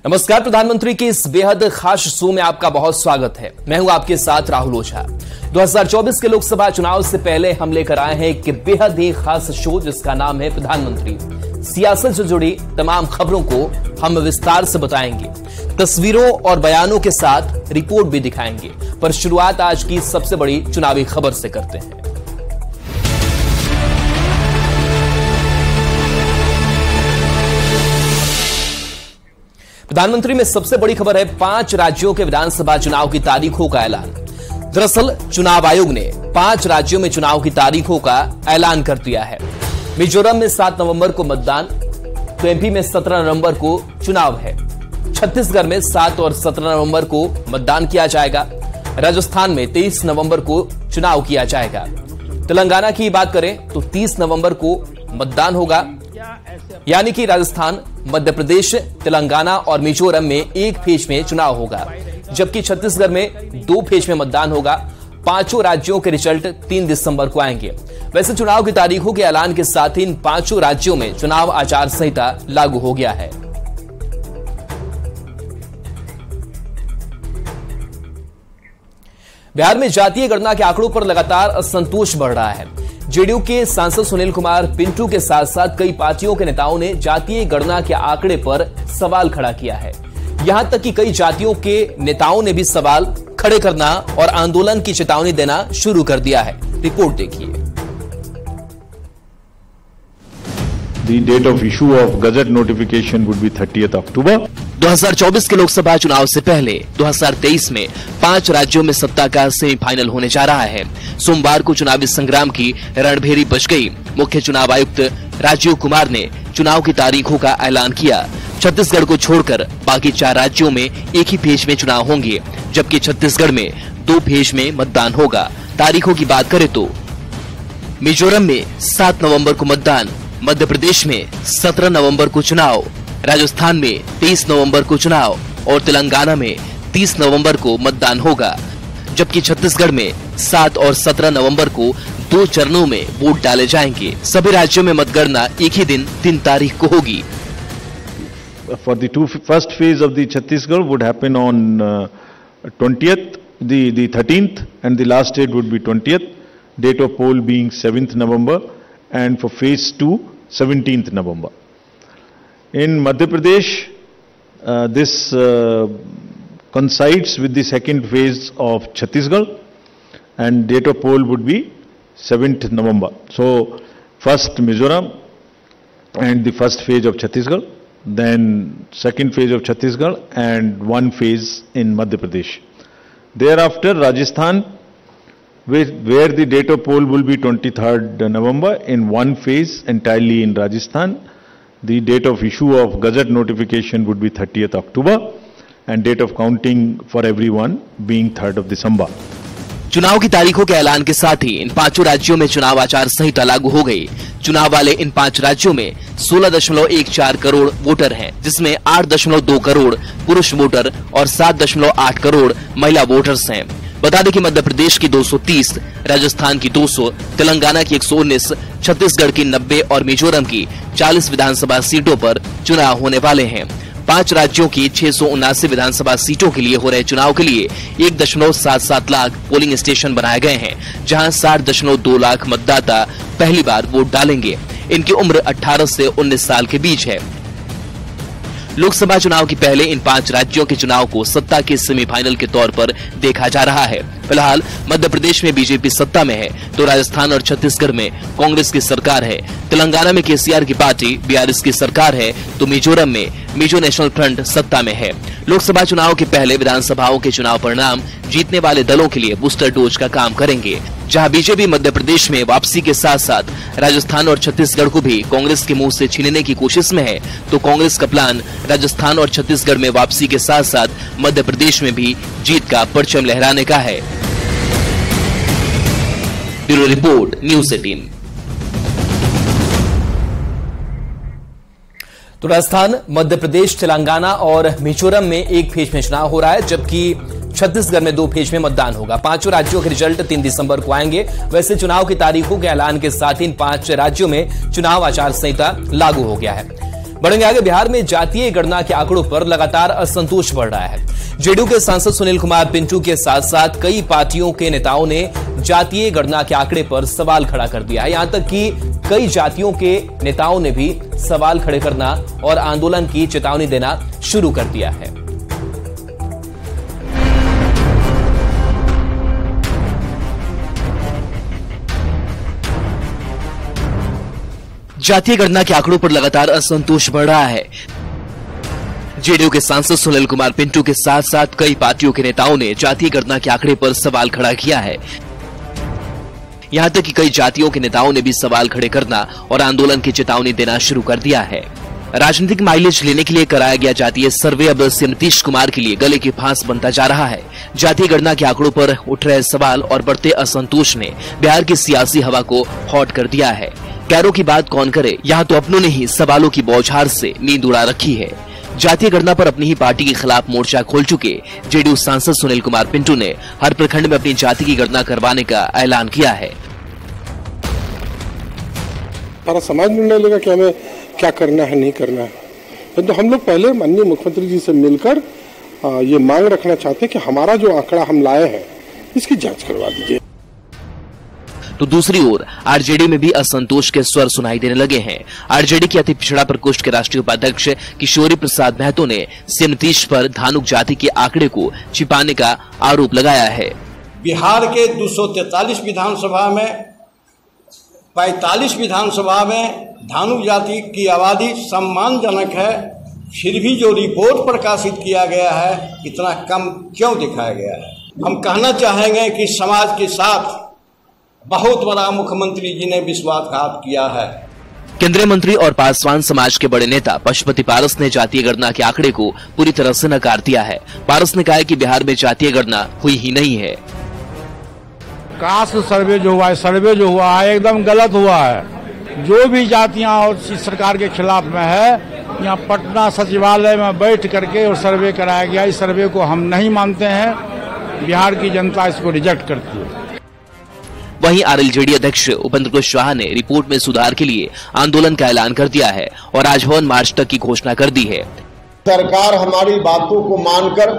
नमस्कार, प्रधानमंत्री की इस बेहद खास शो में आपका बहुत स्वागत है। मैं हूं आपके साथ राहुल ओझा। 2024 के लोकसभा चुनाव से पहले हम लेकर आए हैं एक बेहद ही खास शो जिसका नाम है प्रधानमंत्री। सियासत से जुड़ी तमाम खबरों को हम विस्तार से बताएंगे, तस्वीरों और बयानों के साथ रिपोर्ट भी दिखाएंगे। पर शुरुआत आज की सबसे बड़ी चुनावी खबर से करते हैं। प्रधानमंत्री में सबसे बड़ी खबर है 5 राज्यों के विधानसभा चुनाव की तारीखों का ऐलान। दरअसल चुनाव आयोग ने 5 राज्यों में चुनाव की तारीखों का ऐलान कर दिया है। मिजोरम में 7 नवंबर को मतदान, तो एमपी में 17 नवंबर को चुनाव है। छत्तीसगढ़ में 7 और 17 नवंबर को मतदान किया जाएगा। राजस्थान में 23 नवंबर को चुनाव किया जाएगा। तेलंगाना की बात करें तो 30 नवंबर को मतदान होगा, यानी कि राजस्थान, मध्य प्रदेश, तेलंगाना और मिजोरम में एक फेज में चुनाव होगा, जबकि छत्तीसगढ़ में 2 फेज में मतदान होगा। 5 राज्यों के रिजल्ट 3 दिसंबर को आएंगे। वैसे चुनाव की तारीखों के ऐलान के साथ ही इन 5 राज्यों में चुनाव आचार संहिता लागू हो गया है। बिहार में जातीय गणना के आंकड़ों पर लगातार असंतोष बढ़ रहा है। जेडीयू के सांसद सुनील कुमार पिंटू के साथ साथ कई पार्टियों के नेताओं ने जातीय गणना के आंकड़े पर सवाल खड़ा किया है। यहां तक कि कई जातियों के नेताओं ने भी सवाल खड़े करना और आंदोलन की चेतावनी देना शुरू कर दिया है। रिपोर्ट देखिए। The date of issue of Gazette notification would be 30th October. 2024 के लोकसभा चुनाव से पहले 2023 में 5 राज्यों में सत्ता का सेमीफाइनल होने जा रहा है। सोमवार को चुनावी संग्राम की रणभेरी बज गई। मुख्य चुनाव आयुक्त राजीव कुमार ने चुनाव की तारीखों का ऐलान किया। छत्तीसगढ़ को छोड़कर बाकी 4 राज्यों में एक ही फेज में चुनाव होंगे, जबकि छत्तीसगढ़ में 2 फेज में मतदान होगा। तारीखों की बात करें तो मिजोरम में 7 नवंबर को मतदान, मध्य प्रदेश में 17 नवंबर को चुनाव, राजस्थान में 23 नवंबर को चुनाव और तेलंगाना में 30 नवंबर को मतदान होगा, जबकि छत्तीसगढ़ में 7 और 17 नवंबर को 2 चरणों में वोट डाले जाएंगे। सभी राज्यों में मतगणना एक ही दिन 3 तारीख को होगी। For the first phase of the Chhattisgarh would happen on 20th, the 13th, and the last date would be 20th. Date of poll being 7th November, and for phase 2, 17th November. In Madhya Pradesh, this coincides with the second phase of Chhattisgarh, and date of poll would be 7th November. So, first Mizoram and the first phase of Chhattisgarh, then second phase of Chhattisgarh and 1 phase in Madhya Pradesh. Thereafter, Rajasthan, where the date of poll will be 23rd November in 1 phase entirely in Rajasthan. The date of issue of Gazette notification would be 30th October and date of counting for everyone being 3rd of December. चुनाव की तारीखों के ऐलान के साथ ही इन 5 राज्यों में चुनाव आचार संहिता लागू हो गई। चुनाव वाले इन 5 राज्यों में 16.14 करोड़ वोटर हैं, जिसमें 8.2 करोड़ पुरुष वोटर और 7.8 करोड़ महिला वोटर्स हैं। बता दें कि मध्य प्रदेश की 230, राजस्थान की 200, तेलंगाना की 119, छत्तीसगढ़ की 90 और मिजोरम की 40 विधानसभा सीटों पर चुनाव होने वाले हैं। 5 राज्यों की 679 विधानसभा सीटों के लिए हो रहे चुनाव के लिए 1.77 लाख पोलिंग स्टेशन बनाए गए हैं, जहां 60.2 लाख मतदाता पहली बार वोट डालेंगे। इनकी उम्र 18 से 19 साल के बीच है। लोकसभा चुनाव के पहले इन 5 राज्यों के चुनाव को सत्ता के सेमीफाइनल के तौर पर देखा जा रहा है। फिलहाल मध्य प्रदेश में बीजेपी सत्ता में है, तो राजस्थान और छत्तीसगढ़ में कांग्रेस की सरकार है। तेलंगाना में केसीआर की पार्टी बीआरएस की सरकार है, तो मिजोरम में मिजो नेशनल फ्रंट सत्ता में है। लोकसभा चुनाव के पहले विधानसभाओं के चुनाव परिणाम जीतने वाले दलों के लिए बूस्टर डोज का काम करेंगे। जहां बीजेपी मध्य प्रदेश में वापसी के साथ साथ राजस्थान और छत्तीसगढ़ को भी कांग्रेस के मुंह से छीनने की कोशिश में है, तो कांग्रेस का प्लान राजस्थान और छत्तीसगढ़ में वापसी के साथ साथ मध्य प्रदेश में भी जीत का परचम लहराने का है। Bureau report, news 18। तो राजस्थान, मध्य प्रदेश, तेलंगाना और मिजोरम में एक फेज में चुनाव हो रहा है, जबकि छत्तीसगढ़ में 2 फेज में मतदान होगा। 5 राज्यों के रिजल्ट 3 दिसंबर को आएंगे। वैसे चुनाव की तारीखों के ऐलान के साथ ही इन 5 राज्यों में चुनाव आचार संहिता लागू हो गया है। बढ़ेंगे आगे। बिहार में जातीय गणना के आंकड़ों पर लगातार असंतोष बढ़ रहा है। जेडीयू के सांसद सुनील कुमार पिंटू के साथ साथ कई पार्टियों के नेताओं ने जातीय गणना के आंकड़े पर सवाल खड़ा कर दिया है। यहां तक कि कई जातियों के नेताओं ने भी सवाल खड़े करना और आंदोलन की चेतावनी देना शुरू कर दिया है। जातीय गणना के आंकड़ों पर लगातार असंतोष बढ़ रहा है। जेडीयू के सांसद सुनील कुमार पिंटू के साथ साथ कई पार्टियों के नेताओं ने जातीय गणना के आंकड़े पर सवाल खड़ा किया है। यहां तक कि कई जातियों के नेताओं ने भी सवाल खड़े करना और आंदोलन की चेतावनी देना शुरू कर दिया है। राजनीतिक माइलेज लेने के लिए कराया गया जातीय सर्वे अब सीएम नीतीश कुमार के लिए गले की फांस बनता जा रहा है। जातीय गणना के आंकड़ों पर उठ रहे सवाल और बढ़ते असंतोष ने बिहार की सियासी हवा को हॉट कर दिया है। गैरों की बात कौन करे, यहाँ तो अपनों ने ही सवालों की बौछार से नींद उड़ा रखी है। जातीय गणना पर अपनी ही पार्टी के खिलाफ मोर्चा खोल चुके जेडीयू सांसद सुनील कुमार पिंटू ने हर प्रखंड में अपनी जाति की गणना करवाने का ऐलान किया है। हमारा समाज निर्णय लेगा कि हमें क्या करना है, नहीं करना है। तो हम लोग पहले माननीय मुख्यमंत्री जी से मिलकर ये मांग रखना चाहते हैं कि हमारा जो आंकड़ा हम लाए हैं इसकी जांच करवा दीजिए। तो दूसरी ओर आरजेडी में भी असंतोष के स्वर सुनाई देने लगे हैं। आरजेडी के अति पिछड़ा प्रकोष्ठ के राष्ट्रीय उपाध्यक्ष किशोरी प्रसाद महतो ने सीएम नीतीश पर धानुक जाति के आंकड़े को छिपाने का आरोप लगाया है। बिहार के 243 विधानसभा में 45 विधानसभा में धानुक जाति की आबादी सम्मानजनक है, फिर भी जो रिपोर्ट प्रकाशित किया गया है इतना कम क्यों दिखाया गया है। हम कहना चाहेंगे कि समाज के साथ बहुत बड़ा मुख्यमंत्री जी ने विश्वासघात किया है। केंद्रीय मंत्री और पासवान समाज के बड़े नेता पशुपति पारस ने जातीय गणना के आंकड़े को पूरी तरह से नकार दिया है। पारस ने कहा है कि बिहार में जातीय गणना हुई ही नहीं है। कास्ट सर्वे जो हुआ है एकदम गलत हुआ है। जो भी जातियां और सरकार के खिलाफ में है, यहाँ पटना सचिवालय में बैठ करके और सर्वे कराया गया। इस सर्वे को हम नहीं मानते हैं। बिहार की जनता इसको रिजेक्ट करती है। वहीं आरएलजेडी अध्यक्ष उपेंद्र कुशवाहा ने रिपोर्ट में सुधार के लिए आंदोलन का ऐलान कर दिया है और राजभवन मार्च तक की घोषणा कर दी है। सरकार हमारी बातों को मानकर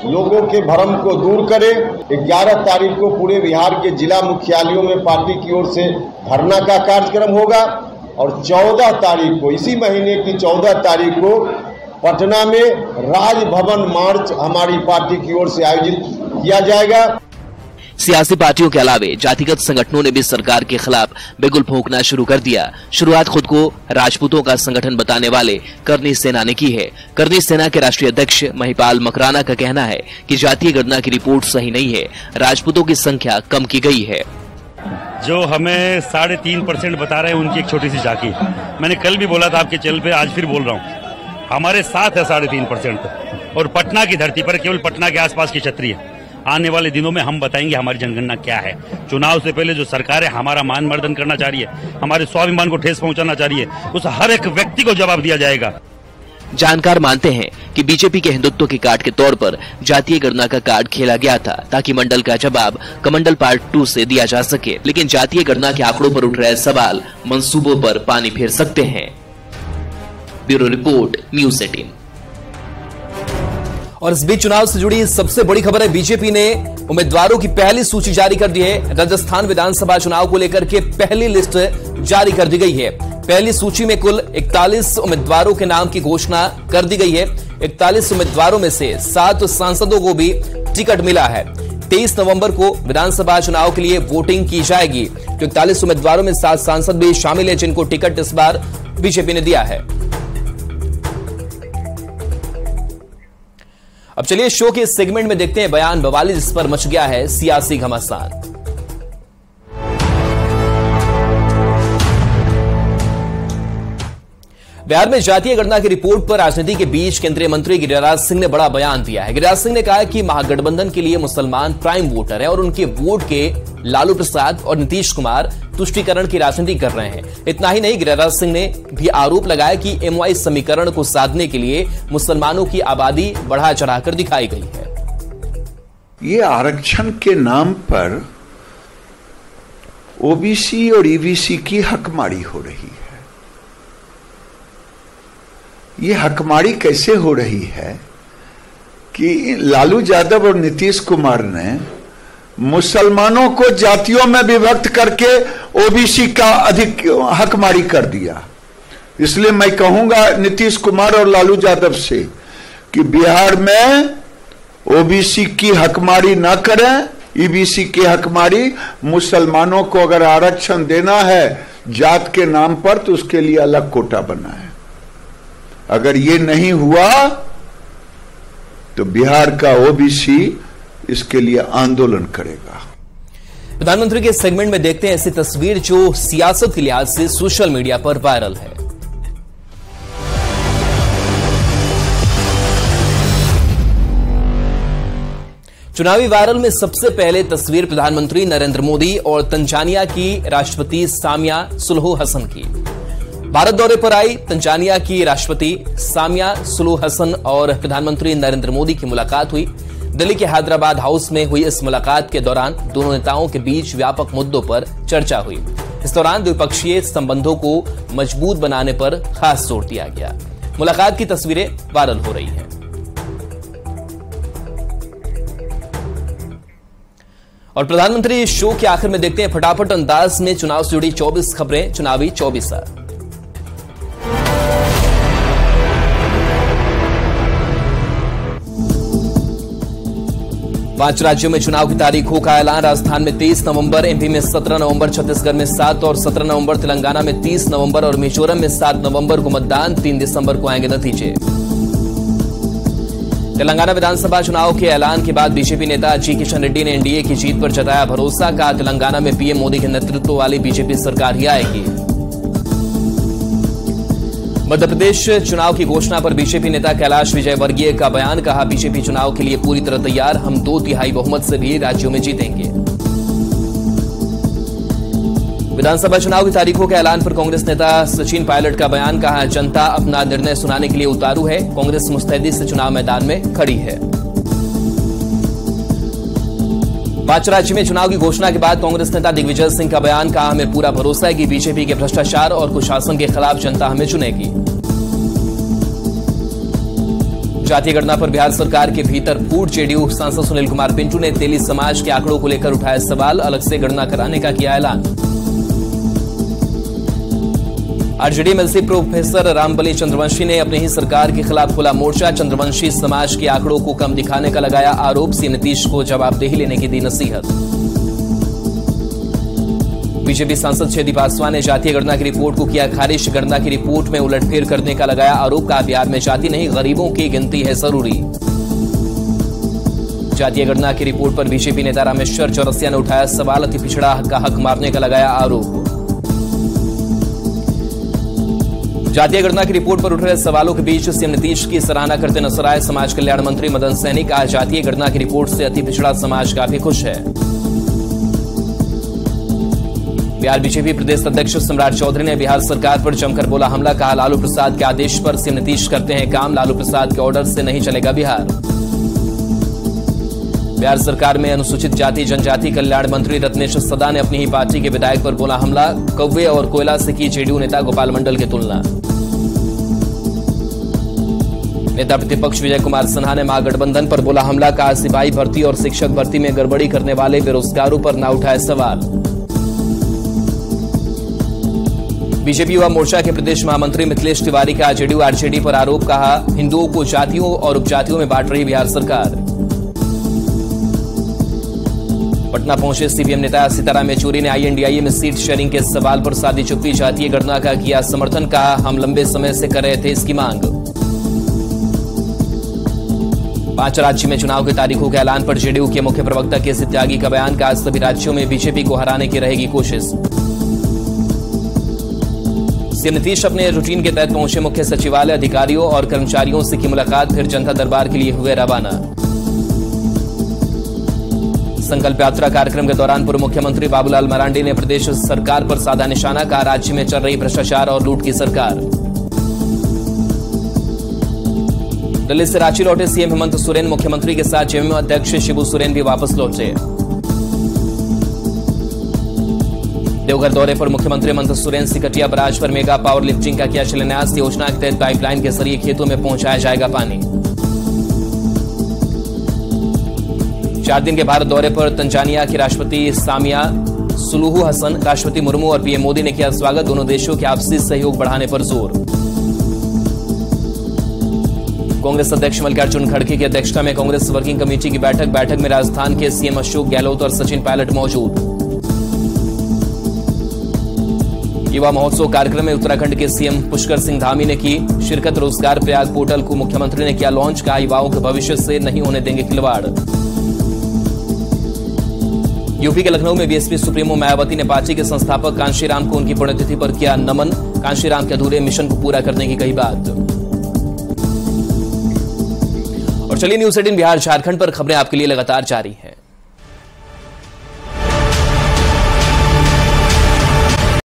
लोगों के भ्रम को दूर करे। 11 तारीख को पूरे बिहार के जिला मुख्यालयों में पार्टी की ओर से धरना का कार्यक्रम होगा और 14 तारीख को, इसी महीने की 14 तारीख को पटना में राजभवन मार्च हमारी पार्टी की ओर से आयोजित किया जाएगा। सियासी पार्टियों के अलावे जातिगत संगठनों ने भी सरकार के खिलाफ बिगुल फूंकना शुरू कर दिया। शुरुआत खुद को राजपूतों का संगठन बताने वाले करनी सेना ने की है। करनी सेना के राष्ट्रीय अध्यक्ष महिपाल मकराना का कहना है कि जातीय गणना की रिपोर्ट सही नहीं है, राजपूतों की संख्या कम की गई है। जो हमें 3.5% बता रहे हैं उनकी एक छोटी सी झांकी। मैंने कल भी बोला था आपके चैनल पे, आज फिर बोल रहा हूँ, हमारे साथ है 3.5% और पटना की धरती पर, केवल पटना के आसपास की क्षत्रिय। आने वाले दिनों में हम बताएंगे हमारी जनगणना क्या है। चुनाव से पहले जो सरकार है हमारा मान मर्दन करना चाह रही है, हमारे स्वाभिमान को ठेस पहुंचाना चाह रही है, उस हर एक व्यक्ति को जवाब दिया जाएगा। जानकार मानते हैं कि बीजेपी के हिंदुत्व के कार्ड के तौर पर जातीय गणना का कार्ड खेला गया था ताकि मंडल का जवाब कमंडल पार्ट 2 से दिया जा सके, लेकिन जातीय गणना के आंकड़ों पर उठ रहे सवाल मंसूबों पर पानी फेर सकते हैं। Bureau report, news 18। और इस बीच चुनाव से जुड़ी सबसे बड़ी खबर है, बीजेपी ने उम्मीदवारों की पहली सूची जारी कर दी है। राजस्थान विधानसभा चुनाव को लेकर के पहली लिस्ट जारी कर दी गई है। पहली सूची में कुल 41 उम्मीदवारों के नाम की घोषणा कर दी गई है। 41 उम्मीदवारों में से 7 सांसदों को भी टिकट मिला है। 23 नवंबर को विधानसभा चुनाव के लिए वोटिंग की जाएगी। तो 41 उम्मीदवारों में 7 सांसद भी शामिल है जिनको टिकट इस बार बीजेपी ने दिया है। अब चलिए शो के इस सेगमेंट में देखते हैं बयान बवाली जिस पर मच गया है सियासी घमासान। बिहार में जातीय गणना की रिपोर्ट पर राजनीति के बीच केंद्रीय मंत्री गिरिराज सिंह ने बड़ा बयान दिया है। गिरिराज सिंह ने कहा कि महागठबंधन के लिए मुसलमान प्राइम वोटर है और उनके वोट के लालू प्रसाद और नीतीश कुमार तुष्टीकरण की राजनीति कर रहे हैं। इतना ही नहीं, गिरिराज सिंह ने भी आरोप लगाया कि एमवाई समीकरण को साधने के लिए मुसलमानों की आबादी बढ़ा चढ़ाकर दिखाई गई है। ये आरक्षण के नाम पर ओबीसी और ईबीसी की हकमारी हो रही है। ये हकमारी कैसे हो रही है कि लालू यादव और नीतीश कुमार ने मुसलमानों को जातियों में विभक्त करके ओबीसी का अधिक हकमारी कर दिया। इसलिए मैं कहूंगा नीतीश कुमार और लालू यादव से कि बिहार में ओबीसी की हकमारी ना करें, ईबीसी की हकमारी। मुसलमानों को अगर आरक्षण देना है जात के नाम पर तो उसके लिए अलग कोटा बनाए। अगर ये नहीं हुआ तो बिहार का ओबीसी इसके लिए आंदोलन करेगा। प्रधानमंत्री के सेगमेंट में देखते हैं ऐसी तस्वीर जो सियासत के लिहाज से सोशल मीडिया पर वायरल है। चुनावी वायरल में सबसे पहले तस्वीर प्रधानमंत्री नरेंद्र मोदी और तंजानिया की राष्ट्रपति सामिया सुलुहु हसन की। भारत दौरे पर आई तंजानिया की राष्ट्रपति सामिया सुलुहु हसन और प्रधानमंत्री नरेंद्र मोदी की मुलाकात हुई। दिल्ली के हैदराबाद हाउस में हुई इस मुलाकात के दौरान दोनों नेताओं के बीच व्यापक मुद्दों पर चर्चा हुई। इस दौरान द्विपक्षीय संबंधों को मजबूत बनाने पर खास जोर दिया गया। मुलाकात की तस्वीरें वायरल हो रही हैं। और प्रधानमंत्री शो के आखिर में देखते हैं फटाफट अंदाज में चुनाव से जुड़ी 24 खबरें, चुनावी 24। 5 राज्यों में चुनाव की तारीखों का ऐलान। राजस्थान में 23 नवंबर, एमपी में 17 नवंबर, छत्तीसगढ़ में 7 और 17 नवंबर, तेलंगाना में 30 नवंबर और मिजोरम में 7 नवंबर को मतदान। 3 दिसंबर को आएंगे नतीजे। तेलंगाना विधानसभा चुनाव के ऐलान के बाद बीजेपी नेता जी किशन रेड्डी ने एनडीए की जीत पर जताया भरोसा। कहा तेलंगाना में पीएम मोदी के नेतृत्व वाली बीजेपी सरकार ही आएगी। मध्य प्रदेश चुनाव की घोषणा पर बीजेपी नेता कैलाश विजयवर्गीय का बयान। कहा बीजेपी चुनाव के लिए पूरी तरह तैयार, हम 2/3 बहुमत से भी राज्यों में जीतेंगे। विधानसभा चुनाव की तारीखों के ऐलान पर कांग्रेस नेता सचिन पायलट का बयान। कहा जनता अपना निर्णय सुनाने के लिए उतारू है, कांग्रेस मुस्तैदी से चुनाव मैदान में खड़ी है। 5 राज्य में चुनाव की घोषणा के बाद कांग्रेस नेता दिग्विजय सिंह का बयान। कहा हमें पूरा भरोसा है कि बीजेपी के भ्रष्टाचार और कुशासन के खिलाफ जनता हमें चुनेगी। जातीय गणना पर बिहार सरकार के भीतर फूट। जेडीयू सांसद सुनील कुमार पिंटू ने तेली समाज के आंकड़ों को लेकर उठाया सवाल। अलग से गणना कराने का किया ऐलान। RJD MLC professor Rambali Chandravanshi ने अपनी ही सरकार के खिलाफ खोला मोर्चा। चंद्रवंशी समाज के आंकड़ों को कम दिखाने का लगाया आरोप। सीएम नीतीश को जवाबदेही लेने की दी नसीहत। बीजेपी सांसद छेदी पासवान ने जातीय गणना की रिपोर्ट को किया खारिज। गणना की रिपोर्ट में उलटफेर करने का लगाया आरोप। कहा बिहार में जाति नहीं गरीबों की गिनती है जरूरी। जातीय गणना की रिपोर्ट पर बीजेपी नेता रामेश्वर चौरसिया ने उठाया सवाल। अति पिछड़ा का हक मारने का लगाया आरोप। जातीय गणना की रिपोर्ट पर उठ रहे सवालों के बीच सीएम नीतीश की सराहना करते नजर आए समाज कल्याण मंत्री मदन सैनी। कहा जातीय गणना की रिपोर्ट से अति पिछड़ा समाज काफी खुश है। बिहार बीजेपी प्रदेश अध्यक्ष सम्राट चौधरी ने बिहार सरकार पर जमकर बोला हमला। कहा लालू प्रसाद के आदेश पर सीएम नीतीश करते हैं काम, लालू प्रसाद के ऑर्डर से नहीं चलेगा बिहार। बिहार सरकार में अनुसूचित जाति जनजाति कल्याण मंत्री रत्नेश सदा ने अपनी ही पार्टी के विधायक पर बोला हमला। कौवे और कोयला से की जेडीयू नेता गोपाल मंडल की तुलना। नेता प्रतिपक्ष विजय कुमार सिन्हा ने महागठबंधन पर बोला हमला। कहा सिपाही भर्ती और शिक्षक भर्ती में गड़बड़ी करने वाले बेरोजगारों पर न उठाए सवाल। बीजेपी युवा मोर्चा के प्रदेश महामंत्री मिथिलेश तिवारी का जेडीयू आरजेडी पर आरोप। कहा हिंदुओं को जातियों और उपजातियों में बांट रही बिहार सरकार। पटना पहुंचे सीपीएम नेता सीताराम येचुरी ने आईएनडीआईए में सीट शेयरिंग के सवाल पर सादी चुप्पी। जातीय गणना का किया समर्थन। कहा हम लंबे समय से कर रहे थे इसकी मांग। 5 राज्य में चुनाव की तारीखों के ऐलान पर जेडीयू के मुख्य प्रवक्ता केसी त्यागी का बयान। कहा सभी राज्यों में बीजेपी को हराने की रहेगी कोशिश। सीएम नीतीश अपने रूटीन के तहत पहुंचे मुख्य सचिवालय। अधिकारियों और कर्मचारियों से की मुलाकात, फिर जनता दरबार के लिए हुए रवाना। संकल्प यात्रा कार्यक्रम के दौरान पूर्व मुख्यमंत्री बाबूलाल मरांडी ने प्रदेश सरकार पर साधा निशाना। कहा राज्य में चल रही भ्रष्टाचार और लूट की सरकार। दिल्ली से रांची लौटे सीएम हेमंत सोरेन, मुख्यमंत्री के साथ जेएमएम अध्यक्ष शिबू सोरेन भी वापस लौटे। देवघर दौरे पर मुख्यमंत्री हेमंत सोरेन सिकटिया बराज पर मेगा पावर लिफ्टिंग का किया शिलान्यास। योजना के तहत पाइपलाइन के जरिए खेतों में पहुंचाया जाएगा पानी। 4 दिन के भारत दौरे पर तंजानिया की राष्ट्रपति सामिया सुलूहू हसन, राष्ट्रपति मुर्मू और पीएम मोदी ने किया स्वागत। दोनों देशों के आपसी सहयोग बढ़ाने पर जोर। कांग्रेस अध्यक्ष मल्लिकार्जुन खड़गे की अध्यक्षता में कांग्रेस वर्किंग कमेटी की बैठक में राजस्थान के सीएम अशोक गहलोत और सचिन पायलट मौजूद। युवा महोत्सव कार्यक्रम में उत्तराखंड के सीएम पुष्कर सिंह धामी ने की शिरकत। रोजगार प्रयाग पोर्टल को मुख्यमंत्री ने किया लॉन्च। कहा युवाओं के भविष्य से नहीं होने देंगे खिलवाड़। यूपी के लखनऊ में बीएसपी सुप्रीमो मायावती ने पार्टी के संस्थापक कांशीराम को उनकी पुण्यतिथि पर किया नमन। कांशीराम के अधूरे मिशन को पूरा करने की कही बात। और चलिए न्यूज़ 18 बिहार झारखंड पर खबरें आपके लिए लगातार जारी हैं।